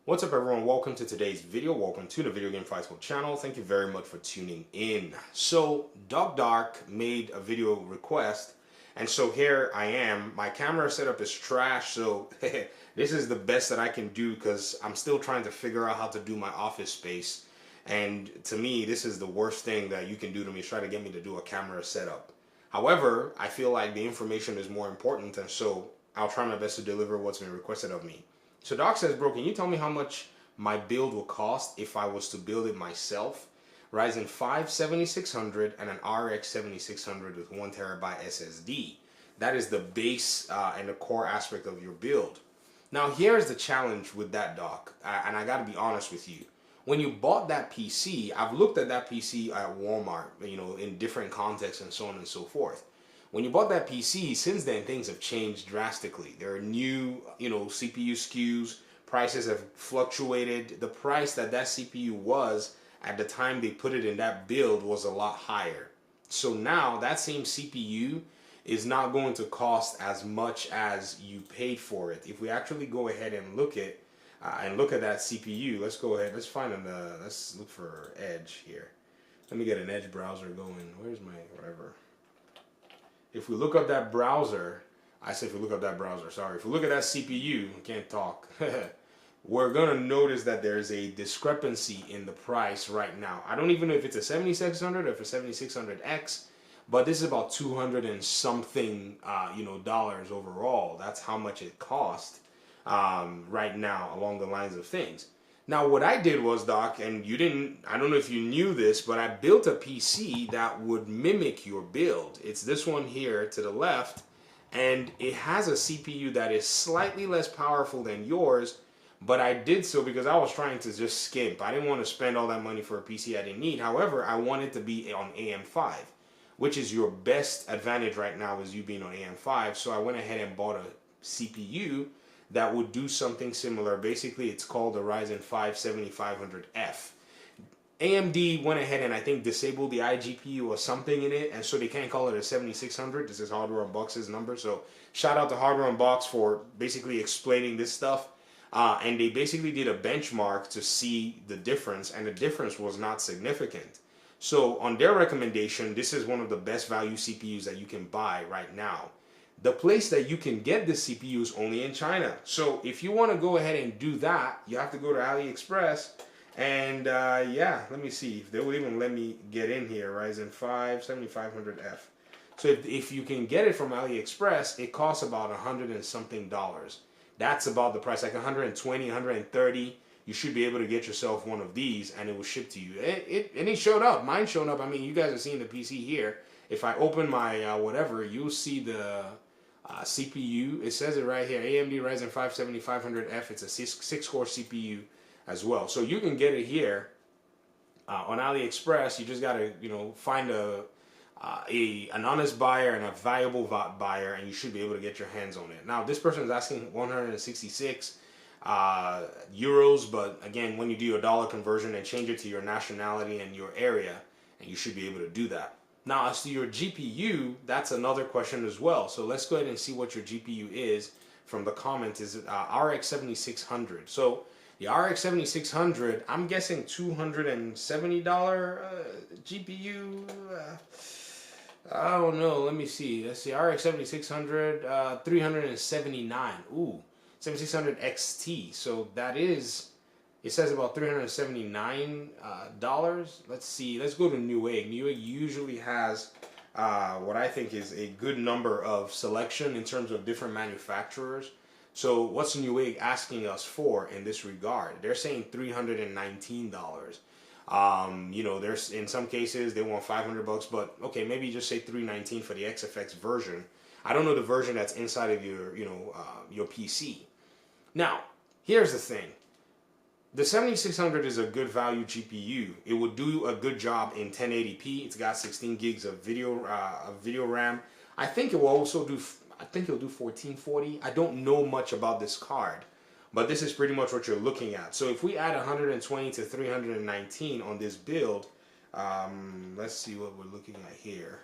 What's up everyone, welcome to today's video, welcome to the Video Game Fight School channel. Thank you very much for tuning in. So Doc Dark made a video request and so here I am. My camera setup is trash, so this is the best that I can do because I'm still trying to figure out how to do my office space, and to me this is the worst thing that you can do to me, is try to get me to do a camera setup. However, I feel like the information is more important, and so I'll try my best to deliver what's been requested of me. So Doc says, bro, can you tell me how much my build will cost if I was to build it myself? Ryzen 5 7600 and an RX 7600 with 1TB SSD. That is the base and the core aspect of your build. Now here's the challenge with that, Doc, and I gotta be honest with you. When you bought that PC, I've looked at that PC at Walmart, you know, in different contexts and so on and so forth. When you bought that PC, since then things have changed drastically. There are new, CPU SKUs, prices have fluctuated. The price that CPU was at the time they put it in that build was a lot higher. So now that same CPU is not going to cost as much as you paid for it. If we actually go ahead and look at that CPU, let's go ahead, let's look for Edge here. Let me get an Edge browser going. Where's my whatever? If we look up that browser, if we look at that CPU, I can't talk, we're going to notice that there's a discrepancy in the price right now. I don't even know if it's a 7600 or if it's a 7600X, but this is about 200 and something, dollars overall. That's how much it cost right now along the lines of things. Now what I did was, Doc, and I don't know if you knew this, but I built a PC that would mimic your build. It's this one here to the left, and it has a CPU that is slightly less powerful than yours, but I did so because I was trying to just skimp. I didn't want to spend all that money for a PC I didn't need. However, I wanted to be on AM5, which is your best advantage right now, is you being on AM5, so I went ahead and bought a CPU that would do something similar. Basically, it's called the Ryzen 5 7500F. AMD went ahead and I think disabled the iGPU or something in it, and so they can't call it a 7600. This is Hardware Unbox's number, so shout out to Hardware Unbox for basically explaining this stuff. And they basically did a benchmark to see the difference, and the difference was not significant. So on their recommendation, this is one of the best value CPUs that you can buy right now. The place that you can get this CPU is only in China. So if you want to go ahead and do that, you have to go to AliExpress. And yeah, let me see if they will even let me get in here. Ryzen 5 7500F. So if you can get it from AliExpress, it costs about $100 and something. That's about the price, like 120, 130. You should be able to get yourself one of these, and it will ship to you. And it showed up. Mine showed up. I mean, you guys are seeing the PC here. If I open my whatever, you'll see the CPU. It says it right here, AMD Ryzen 5 7500F. It's a 6-core CPU as well. So you can get it here on AliExpress. You just gotta, find an honest buyer and a valuable buyer, and you should be able to get your hands on it. Now, this person is asking 166 euros, but again, when you do a dollar conversion and change it to your nationality and your area, and you should be able to do that. Now, as to your GPU, that's another question as well. So let's go ahead and see what your GPU is from the comments. Is RX 7600. So the RX 7600, I'm guessing $270 GPU. I don't know. Let me see. Let's see. RX 7600, 379. Ooh, 7600 XT. So that is, it says about $379. Let's see. Let's go to Newegg. Newegg usually has what I think is a good number of selection in terms of different manufacturers. So what's Newegg asking us for in this regard? They're saying $319. There's in some cases they want $500, but okay, maybe just say $319 for the XFX version. I don't know the version that's inside of your PC. Now, here's the thing. The 7600 is a good value GPU. It would do a good job in 1080p. It's got 16 gigs of video RAM. I think it will also do. I think it'll do 1440. I don't know much about this card, but this is pretty much what you're looking at. So if we add 120 to 319 on this build, let's see what we're looking at here.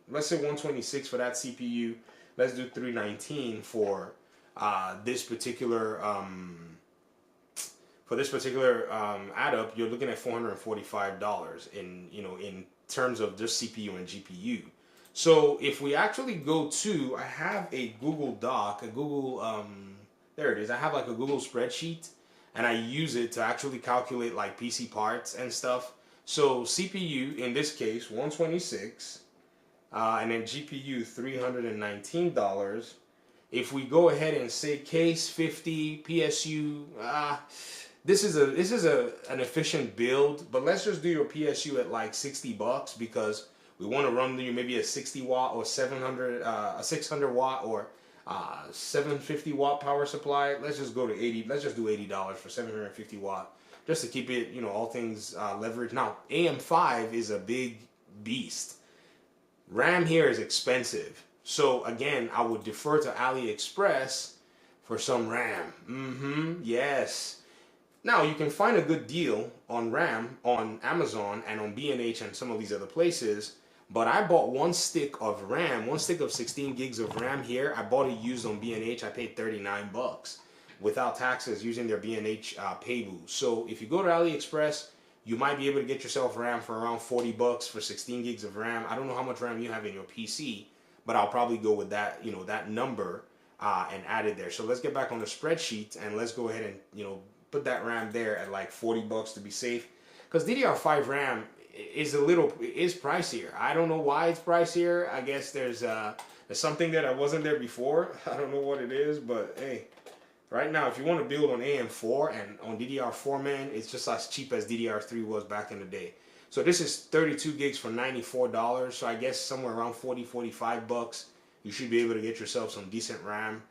Let's say 126 for that CPU. Let's do 319 for this particular for this particular add-up, you're looking at $445 in terms of just CPU and GPU. So if we actually go to, I have a Google Doc, a Google, there it is. I have like a Google spreadsheet, and I use it to actually calculate like PC parts and stuff. So CPU in this case 126, and then GPU $319. If we go ahead and say case 50 PSU, this is an efficient build, but let's just do your PSU at like $60 because we want to run you maybe a 60 watt or 700, a 600 watt or 750 watt power supply. Let's just go to 80. Let's just do $80 for 750 watt, just to keep it, you know, all things leveraged. Now, AM5 is a big beast. RAM here is expensive. So again, I would defer to AliExpress for some RAM. Yes. Now, you can find a good deal on RAM on Amazon and on B&H and some of these other places. But I bought one stick of RAM, one stick of 16 gigs of RAM here. I bought it used on B&H. I paid $39 without taxes using their B&H Paybu. So if you go to AliExpress, you might be able to get yourself RAM for around $40 for 16 gigs of RAM. I don't know how much RAM you have in your PC, but I'll probably go with that, you know, that number and add it there. So let's get back on the spreadsheet and let's go ahead and, you know, put that RAM there at like $40 to be safe. Because DDR5 RAM is pricier. I don't know why it's pricier. I guess there's something that wasn't there before. I don't know what it is, but hey, right now, if you want to build on AM4 and on DDR4, man, it's just as cheap as DDR3 was back in the day. So this is 32 gigs for $94. So I guess somewhere around 40, 45 bucks, you should be able to get yourself some decent RAM.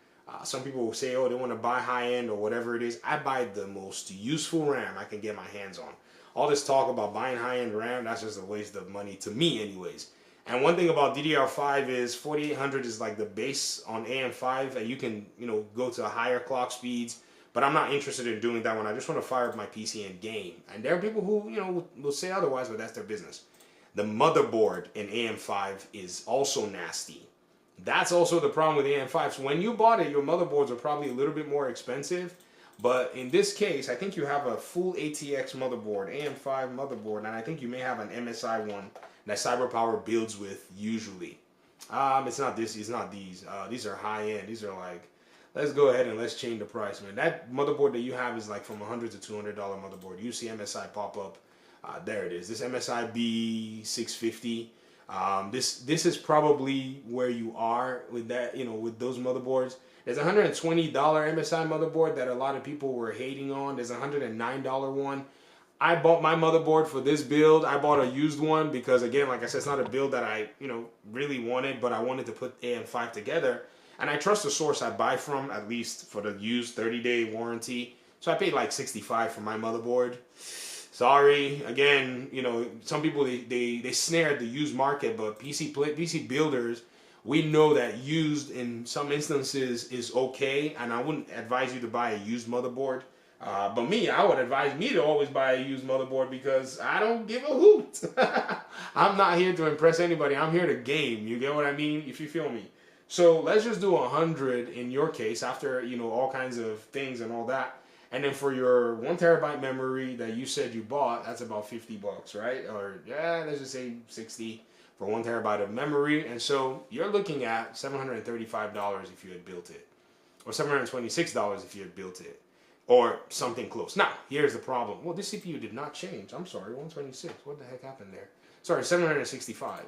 Some people will say, oh, they want to buy high end or whatever it is. I buy the most useful RAM I can get my hands on. All this talk about buying high end RAM, that's just a waste of money to me anyways. And one thing about DDR5 is 4800 is like the base on AM5, and you can, you know, go to higher clock speeds. But I'm not interested in doing that one. I just want to fire up my PC and game. And there are people who, you know, will say otherwise, but that's their business. The motherboard in AM5 is also nasty. That's also the problem with AM5. So when you bought it, your motherboards are probably a little bit more expensive. But in this case, I think you have a full ATX motherboard, AM5 motherboard, and I think you may have an MSI one that CyberPower builds with usually. It's not this. It's not these. These are high end. These are like, let's go ahead and let's change the price, man. That motherboard that you have is like from $100 to $200 motherboard. You see MSI pop up. There it is. This MSI B650. This is probably where you are with that. You know, with those motherboards. There's a $120 MSI motherboard that a lot of people were hating on. There's a $109 one. I bought my motherboard for this build. I bought a used one because, again, like I said, it's not a build that I, you know, really wanted, but I wanted to put AM5 together. And I trust the source I buy from, at least for the used 30-day warranty. So I paid like $65 for my motherboard. Sorry, again, you know, some people, they snare at the used market, but PC builders, we know that used in some instances is okay, and I wouldn't advise you to buy a used motherboard. But me, I would advise me to always buy a used motherboard because I don't give a hoot. I'm not here to impress anybody. I'm here to game. You get what I mean? If you feel me. So let's just do 100 in your case after, you know, all kinds of things and all that. And then for your 1 terabyte memory that you said you bought, that's about 50 bucks, right? Or yeah, let's just say 60 for 1 terabyte of memory. And so you're looking at $735 if you had built it, or $726 if you had built it, or something close. Now, here's the problem. Well, this CPU did not change. I'm sorry, 126. What the heck happened there? Sorry, 765.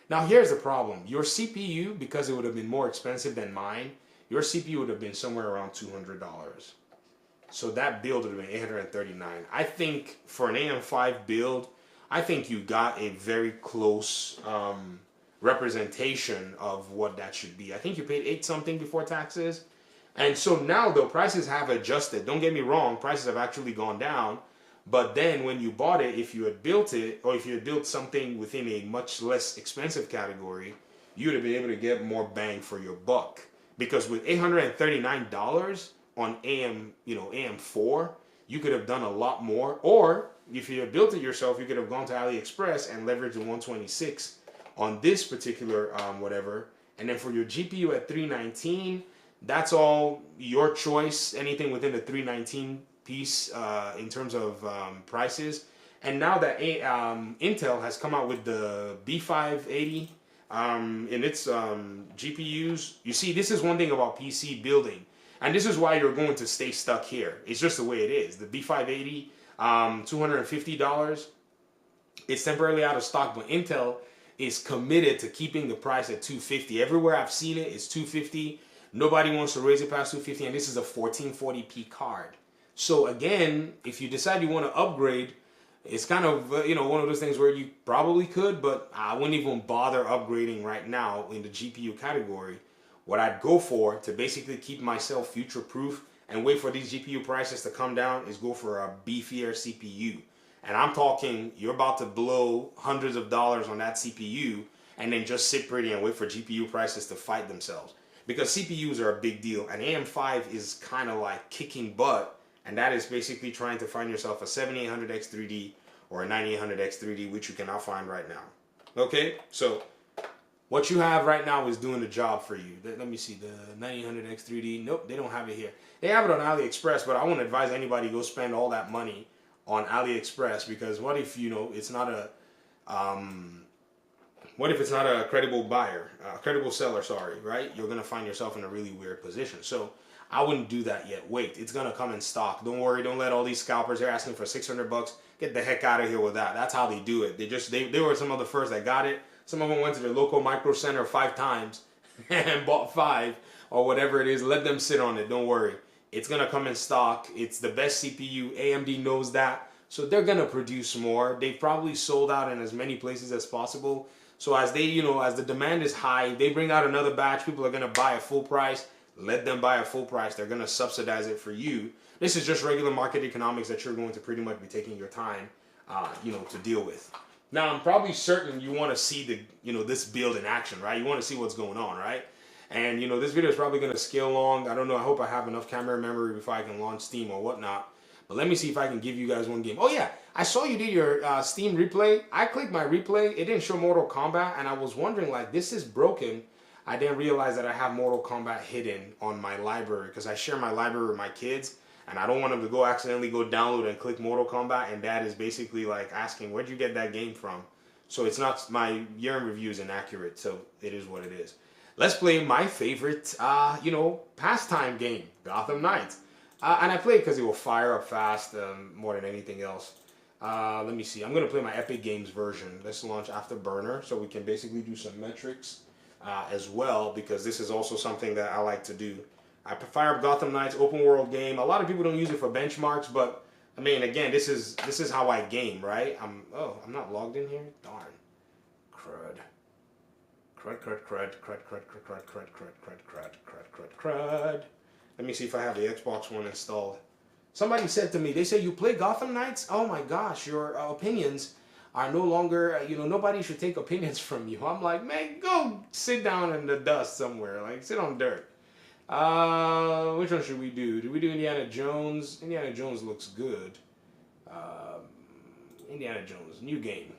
Now, here's the problem. Your CPU, because it would have been more expensive than mine, your CPU would have been somewhere around $200. So that build would have been $839. I think for an AM5 build, I think you got a very close representation of what that should be. I think you paid $8 something before taxes. And so now, though, prices have adjusted. Don't get me wrong, prices have actually gone down. But then when you bought it, if you had built it, or if you had built something within a much less expensive category, you would have been able to get more bang for your buck. Because with $839 on AM4, you could have done a lot more. Or if you had built it yourself, you could have gone to AliExpress and leveraged the 126 on this particular whatever. And then for your GPU at $319, That's all your choice. Anything within the 319 piece in terms of prices. And now that Intel has come out with the B580 in its GPUs, you see, this is one thing about PC building, and this is why you're going to stay stuck here. It's just the way it is. The B580, $250. It's temporarily out of stock, but Intel is committed to keeping the price at 250. Everywhere I've seen it, it's 250. Nobody wants to raise it past 250, and this is a 1440p card. So again, if you decide you want to upgrade, it's kind of one of those things where you probably could, but I wouldn't even bother upgrading right now in the GPU category. What I'd go for to basically keep myself future proof and wait for these GPU prices to come down is go for a beefier CPU. And I'm talking, you're about to blow hundreds of dollars on that CPU and then just sit pretty and wait for GPU prices to fight themselves. Because CPUs are a big deal, and AM5 is kind of like kicking butt, and that is basically trying to find yourself a 7800X3D or a 9800X3D, which you cannot find right now. Okay, so what you have right now is doing the job for you. Let me see, the 9800X3D, nope, they don't have it here. They have it on AliExpress, but I wouldn't advise anybody to go spend all that money on AliExpress, because what if, it's not a, what if it's not a credible buyer, a credible seller, sorry, right? You're going to find yourself in a really weird position. So I wouldn't do that yet. Wait, it's going to come in stock. Don't worry. Don't let all these scalpers, they're asking for 600 bucks. Get the heck out of here with that. That's how they do it. They were some of the first that got it. Some of them went to their local micro center 5 times and bought 5 or whatever it is. Let them sit on it. Don't worry. It's going to come in stock. It's the best CPU. AMD knows that. So they're going to produce more. They've probably sold out in as many places as possible. So as they, as the demand is high, they bring out another batch. People are going to buy at full price. Let them buy at full price. They're going to subsidize it for you. This is just regular market economics that you're going to pretty much be taking your time, to deal with. Now, I'm probably certain you want to see this build in action, right? You want to see what's going on, right? And, this video is probably going to scale long. I don't know. I hope I have enough camera memory before I can launch Steam or whatnot. But let me see if I can give you guys one game. Oh, yeah. I saw you did your Steam replay. I clicked my replay. It didn't show Mortal Kombat. And I was wondering, like, this is broken. I didn't realize that I have Mortal Kombat hidden on my library, because I share my library with my kids. And I don't want them to go accidentally go download and click Mortal Kombat. And Dad is basically, like, asking, where'd you get that game from? So it's not, my year in review is inaccurate. So it is what it is. Let's play my favorite, pastime game, Gotham Knights. And I play it because it will fire up fast more than anything else. Let me see. I'm going to play my Epic Games version. Let's launch Afterburner so we can basically do some metrics as well, because this is also something that I like to do. I fire up Gotham Knights, open world game. A lot of people don't use it for benchmarks, but I mean, again, this is how I game, right? I'm not logged in here? Darn. Crud. Crud. Let me see if I have the Xbox One installed. Somebody said to me, they say, you play Gotham Knights? Oh my gosh, your opinions are no longer, nobody should take opinions from you. I'm like, man, go sit down in the dust somewhere. Like, sit on dirt. Which one should we do? Do we do Indiana Jones? Indiana Jones looks good. Indiana Jones, new game.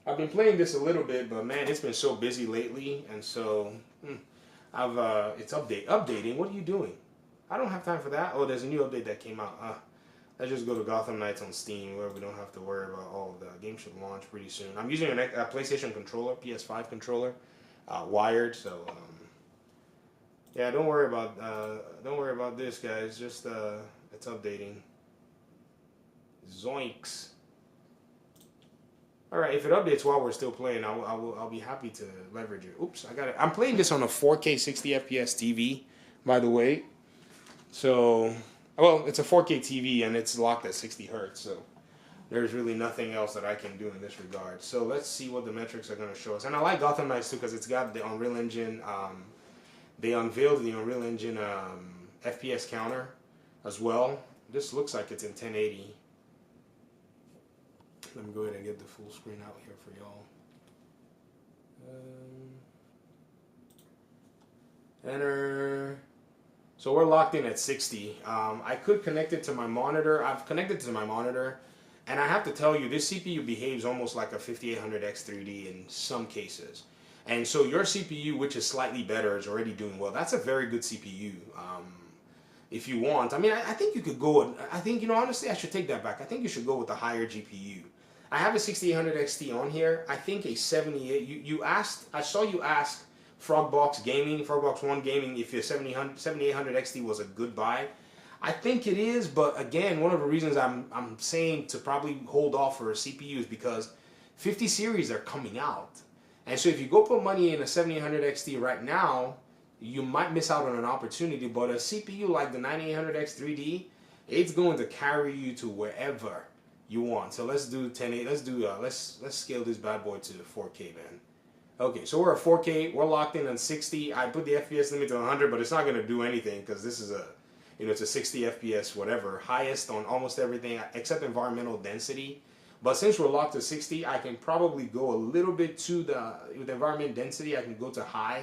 I've been playing this a little bit, but man, it's been so busy lately, and so it's updating. What are you doing? I don't have time for that. Oh, there's a new update that came out. Let's just go to Gotham Knights on Steam, where we don't have to worry about all of that. Game should launch pretty soon. I'm using a PlayStation controller, PS5 controller, wired. So yeah, don't worry about this, guys. Just it's updating. Zoinks. All right, if it updates while we're still playing, I'll be happy to leverage it. Oops, I got it. I'm playing this on a 4K 60 FPS TV, by the way. So, well, it's a 4K TV and it's locked at 60 hertz. So there's really nothing else that I can do in this regard. So let's see what the metrics are going to show us. And I like Gotham Knights too, because it's got the Unreal Engine. They unveiled the Unreal Engine FPS counter as well. This looks like it's in 1080. Let me go ahead and get the full screen out here for y'all. Enter. So we're locked in at 60. I could connect it to my monitor. I've connected to my monitor, and I have to tell you, this CPU behaves almost like a 5800X3D in some cases. And so your CPU, which is slightly better, is already doing well. That's a very good CPU. If you want, I mean, I think you could go. I think, you know, honestly, I should take that back. I think you should go with a higher GPU. I have a 6800 XT on here. I think a 78. You asked. I saw you ask Frogbox Gaming, Frogbox One Gaming, if your 7800 XT was a good buy. I think it is, but again, one of the reasons I'm saying to probably hold off for a CPU is because 50 series are coming out, and so if you go put money in a 7800 XT right now, you might miss out on an opportunity. But a CPU like the 9800X 3D, it's going to carry you to wherever you want. So let's do 1080. Let's scale this bad boy to 4K, man. Okay, so we're at 4K. We're locked in on 60. I put the FPS limit to 100, but it's not going to do anything because this is a, you know, it's a 60 FPS whatever, highest on almost everything except environmental density. But since we're locked to 60, I can probably go a little bit to with environment density. I can go to high.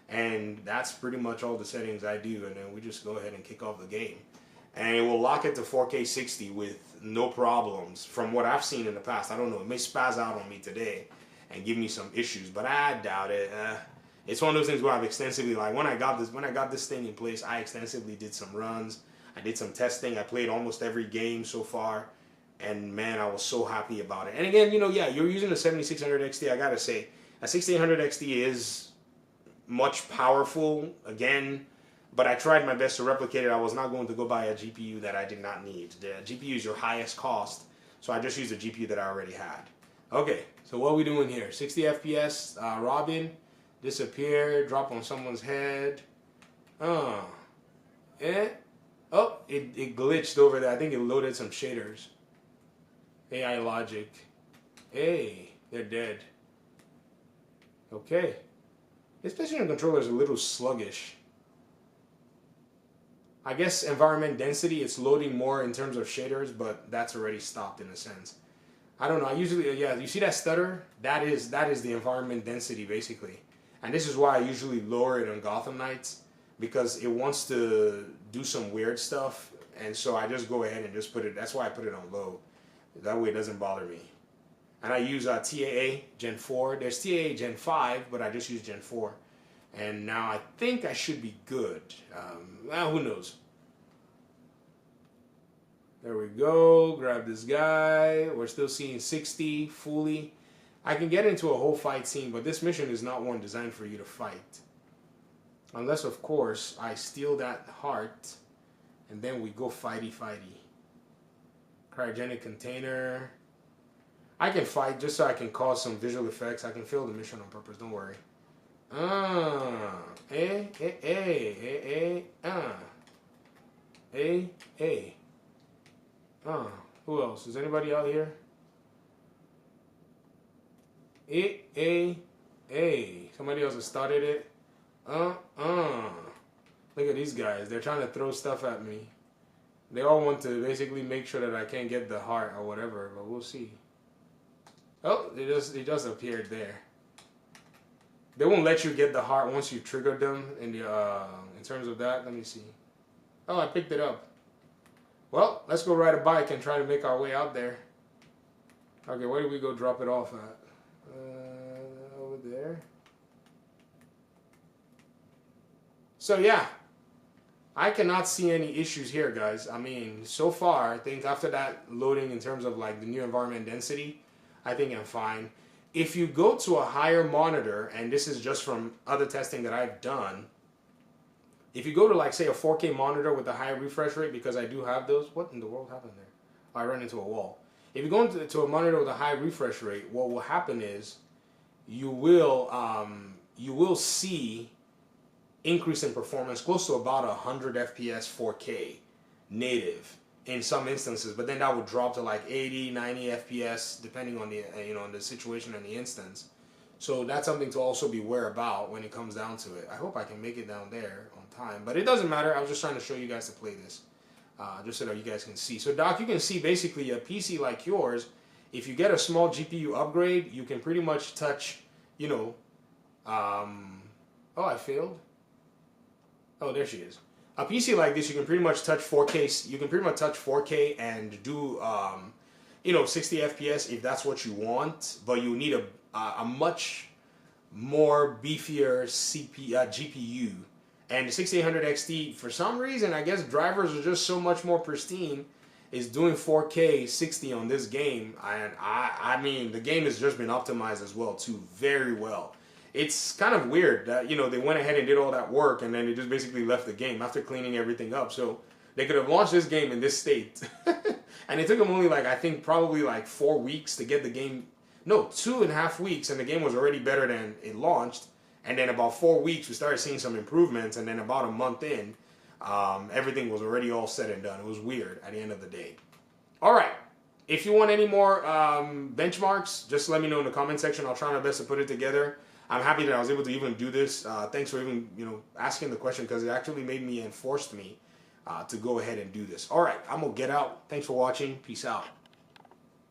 And that's pretty much all the settings I do, and then we just go ahead and kick off the game. And we'll lock it to 4K 60 with no problems from what I've seen in the past. I don't know, it may spaz out on me today and give me some issues, but I doubt it. It's one of those things where I've extensively, like when I got this thing in place, I extensively did some runs. I did some testing. I played almost every game so far, and man, I was so happy about it. And again, you know, yeah, you're using a 7600 XT. I gotta say, a 6800 XT is much powerful again, but I tried my best to replicate it. I was not going to go buy a GPU that I did not need. The GPU is your highest cost, so I just used a GPU that I already had. Okay, so what are we doing here? 60 FPS, Robin, disappear, drop on someone's head. Oh, it glitched over there. I think it loaded some shaders. AI logic. Hey, they're dead. Okay. This PlayStation controller is a little sluggish. I guess environment density, it's loading more in terms of shaders, but that's already stopped in a sense. I don't know. I usually, yeah, you see that stutter? That is the environment density basically. And this is why I usually lower it on Gotham Knights, because it wants to do some weird stuff, and so I just go ahead and just put it. That's why I put it on low. That way it doesn't bother me. And I use TAA Gen 4. There's TAA Gen 5, but I just use Gen 4. And now I think I should be good. Well, who knows? There we go. Grab this guy. We're still seeing 60 fully. I can get into a whole fight scene, but this mission is not one designed for you to fight. Unless, of course, I steal that heart, and then we go fighty-fighty. Cryogenic container. I can fight just so I can cause some visual effects. I can fail the mission on purpose, don't worry. Who else? Is anybody out here? Somebody else has started it. Look at these guys. They're trying to throw stuff at me. They all want to basically make sure that I can't get the heart or whatever, but we'll see. Oh, it just appeared there. They won't let you get the heart once you triggered them in terms of that. Let me see. Oh, I picked it up. Well, let's go ride a bike and try to make our way out there. Okay, where do we go drop it off at? Over there. So yeah, I cannot see any issues here, guys. I mean, so far, I think after that loading in terms of like the new environment density, I think I'm fine. If you go to a higher monitor, and this is just from other testing that I've done, if you go to like say a 4K monitor with a higher refresh rate, because I do have those, what in the world happened there? I ran into a wall. If you go into a monitor with a high refresh rate, what will happen is you will see increase in performance close to about 100 FPS 4K native in some instances, but then that would drop to like 80, 90 FPS depending on the on the situation and the instance. So that's something to also be aware about when it comes down to it. I hope I can make it down there on time, but it doesn't matter. I was just trying to show you guys to play this, just so that you guys can see. So Doc, you can see basically a PC like yours, if you get a small GPU upgrade, you can pretty much touch, oh, I failed. Oh, there she is. A PC like this, you can pretty much touch 4K. You can pretty much touch 4K and do, 60 FPS if that's what you want. But you need a much more beefier GPU. And the 6800 XT, for some reason, I guess drivers are just so much more pristine, is doing 4K 60 on this game. And I mean, the game has just been optimized as well too, very well. It's kind of weird that, you know, they went ahead and did all that work and then they just basically left the game after cleaning everything up. So they could have launched this game in this state. And it took them only, like, I think probably like 4 weeks to get the game. No, 2.5 weeks, and the game was already better than it launched. And then about 4 weeks, we started seeing some improvements. And then about a month in, everything was already all said and done. It was weird at the end of the day. All right. If you want any more benchmarks, just let me know in the comment section. I'll try my best to put it together. I'm happy that I was able to even do this. Thanks for even, you know, asking the question, because it actually made me and forced me to go ahead and do this. All right. I'm going to get out. Thanks for watching. Peace out.